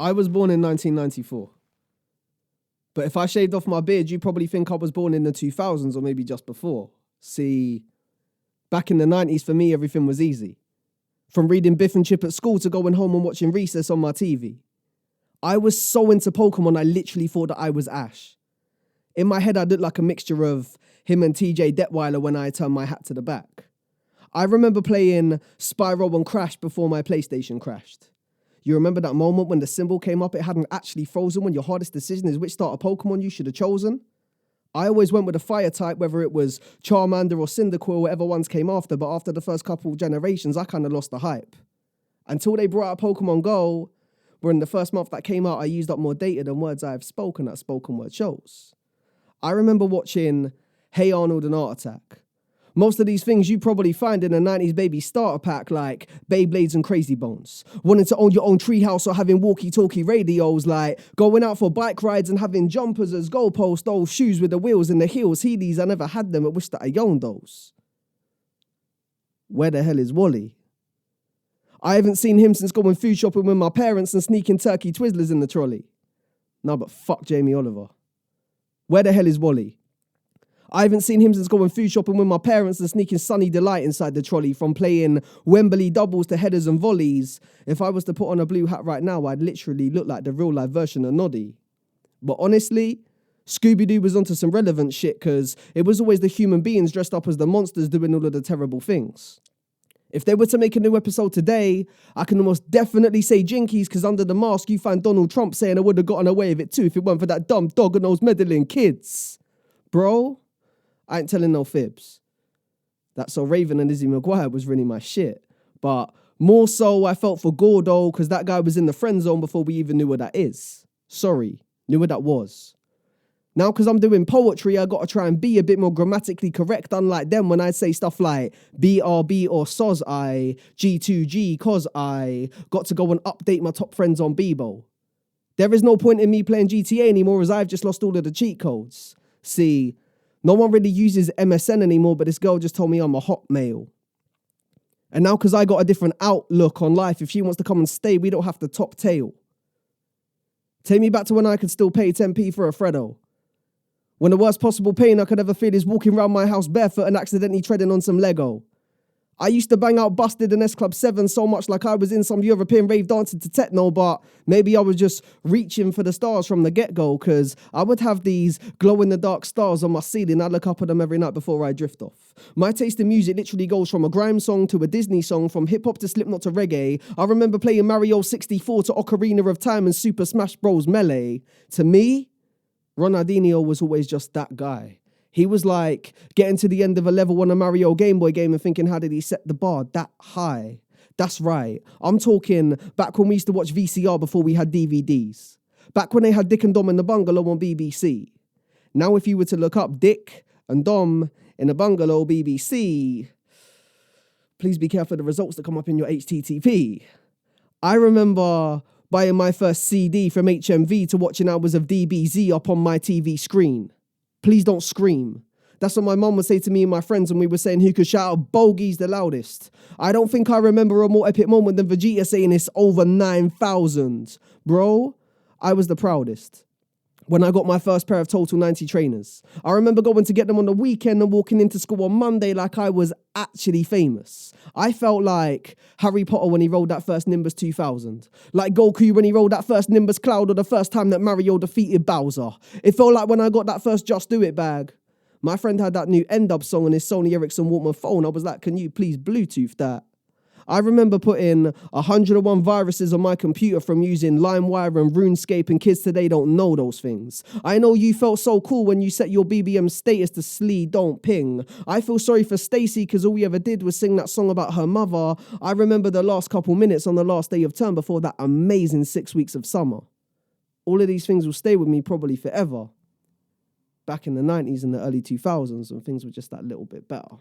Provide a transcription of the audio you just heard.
I was born in 1994. But if I shaved off my beard, you probably think I was born in the 2000s or maybe just before. See, back in the 90s, for me, everything was easy. From reading Biff and Chip at school to going home and watching Recess on my TV. I was so into Pokemon, I literally thought that I was Ash. In my head, I looked like a mixture of him and TJ Detweiler when I turned my hat to the back. I remember playing Spyro and Crash before my PlayStation crashed. You remember that moment when the symbol came up, it hadn't actually frozen, when your hardest decision is which starter Pokemon you should have chosen? I always went with a fire type, whether it was Charmander or Cyndaquil, whatever ones came after, but after the first couple generations, I kind of lost the hype. Until they brought out Pokemon Go, where in the first month that came out, I used up more data than words I have spoken at spoken word shows. I remember watching Hey Arnold and Art Attack. Most of these things you probably find in a 90s baby starter pack, like Beyblades and Crazy Bones. Wanting to own your own treehouse or having walkie-talkie radios, like going out for bike rides and having jumpers as goalposts, old shoes with the wheels and the heels. Heelys, I never had them, I wish that I owned those. Where the hell is Wally? I haven't seen him since going food shopping with my parents and sneaking turkey Twizzlers in the trolley. No, but fuck Jamie Oliver. Where the hell is Wally? I haven't seen him since going food shopping with my parents and sneaking Sunny Delight inside the trolley, from playing Wembley doubles to headers and volleys. If I was to put on a blue hat right now, I'd literally look like the real life version of Noddy. But honestly, Scooby-Doo was onto some relevant shit, because it was always the human beings dressed up as the monsters doing all of the terrible things. If they were to make a new episode today, I can almost definitely say Jinkies, because under the mask you find Donald Trump saying I would have gotten away with it too if it weren't for that dumb dog and those meddling kids. Bro, I ain't telling no fibs. That So Raven and Lizzie McGuire was really my shit. But more so I felt for Gordo, because that guy was in the friend zone before we even knew what that is. Sorry, knew what that was. Now, because I'm doing poetry, I got to try and be a bit more grammatically correct, unlike them when I say stuff like BRB or soz I, G2G, cause I got to go and update my top friends on Bebo. There is no point in me playing GTA anymore, as I've just lost all of the cheat codes. See, no one really uses MSN anymore, but this girl just told me I'm a hot male. And now, because I got a different outlook on life, if she wants to come and stay, we don't have to top tail. Take me back to when I could still pay 10p for a Freddo. When the worst possible pain I could ever feel is walking around my house barefoot and accidentally treading on some Lego. I used to bang out Busted and S Club 7 so much like I was in some European rave dancing to techno, but maybe I was just reaching for the stars from the get-go, because I would have these glow-in-the-dark stars on my ceiling. I look up at them every night before I drift off. My taste in music literally goes from a grime song to a Disney song, from hip-hop to Slipknot to reggae. I remember playing Mario 64 to Ocarina of Time and Super Smash Bros. Melee. To me, Ronaldinho was always just that guy. He was like getting to the end of a level on a Mario Game Boy game and thinking, how did he set the bar that high? That's right. I'm talking back when we used to watch VCR before we had DVDs. Back when they had Dick and Dom in the Bungalow on BBC. Now if you were to look up Dick and Dom in the Bungalow BBC, please be careful of the results that come up in your HTTP. I remember buying my first CD from HMV to watching hours of DBZ up on my TV screen. Please don't scream. That's what my mum would say to me and my friends when we were saying who could shout out bogeys the loudest. I don't think I remember a more epic moment than Vegeta saying it's over 9,000. Bro, I was the proudest when I got my first pair of Total 90 trainers. I remember going to get them on the weekend and walking into school on Monday like I was actually famous. I felt like Harry Potter when he rolled that first Nimbus 2000. Like Goku when he rolled that first Nimbus Cloud, or the first time that Mario defeated Bowser. It felt like when I got that first Just Do It bag. My friend had that new End-Up song on his Sony Ericsson Walkman phone. I was like, can you please Bluetooth that? I remember putting 101 viruses on my computer from using LimeWire and RuneScape, and kids today don't know those things. I know you felt so cool when you set your BBM status to Slee Don't Ping. I feel sorry for Stacy, because all we ever did was sing that song about her mother. I remember the last couple minutes on the last day of term before that amazing 6 weeks of summer. All of these things will stay with me probably forever. Back in the 90s and the early 2000s, when things were just that little bit better.